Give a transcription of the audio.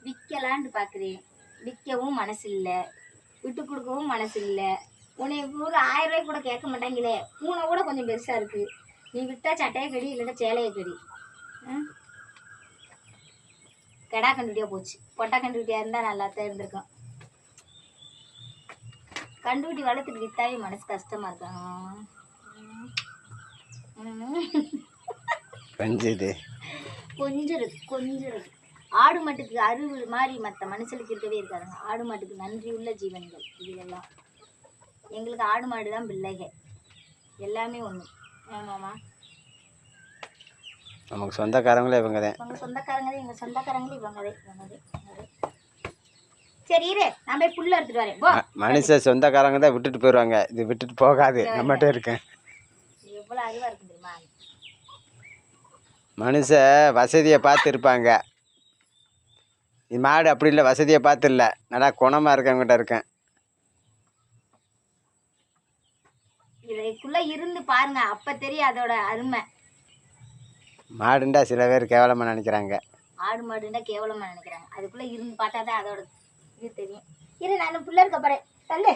விற்கலான்னு பார்க்குறேன், விற்கவும் மனசு இல்லை, விட்டு கொடுக்கவும் மனசு இல்லை. உன்னை ஒரு 1000 ரூபாய்க்கு கூட கேட்க மாட்டாங்களே. பூனை கூட கொஞ்சம் பெருசாக இருக்குது. நீ விற்றா சட்டையை கடி, இல்லைன்னா சேலையை கடி. கெடா கண்டுபிட்டியாக போச்சு. பொட்டா கண்டுபிட்டியாக இருந்தால் நல்லா தான் இருந்திருக்கும். கண்டுபிட்டி வளர்த்துட்டு வித்தாவே மனசு கஷ்டமாக இருக்கும். கொஞ்சம் ஆடு மாட்டுக்கு அறிவு மாதிரி மற்ற மனுஷனுக்கு இருக்கவே இருக்காதுங்க. ஆடு மாட்டுக்கு நன்றி உள்ள ஜீவன்கள் இதுகெல்லாம். எங்களுக்கு ஆடு மாடு தான் பிள்ளைங்க, எல்லாமே ஒன்று. ஆமாம்மா, நமக்கு சொந்தக்காரங்களே இவங்க தான். உங்கள் சொந்தக்காரங்களே எங்கள் சொந்தக்காரங்களே இவங்கதே. சரி இரு, நான் போய் புல்ல எடுத்துட்டு வரேன். மனுஷ சொந்தக்காரங்க தான் விட்டுட்டு போயிடுவாங்க, இது விட்டுட்டு போகாது. நம்மகிட்ட இருக்கேன். எவ்வளோ அறிவாக இருக்கு தெரியுமா? மனுஷ வசதியை பார்த்து இருப்பாங்க. இது மாடு அப்படி இல்லை, வசதியை பார்த்து இல்லை, நல்லா குணமாக இருக்கவங்கிட்ட இருக்கேன். இதுக்குள்ள இருந்து பாருங்க, அப்ப தெரியும் அதோட அருமை. மாடுண்டா சில பேர் கேவலமாக நினைக்கிறாங்க. ஆடு மாடுண்டா கேவலமாக நினைக்கிறாங்க. அதுக்குள்ள இருந்து பார்த்தா தான் அதோட இது தெரியும். இரு, நான் புள்ள இருக்க போறேன். தள்ளு.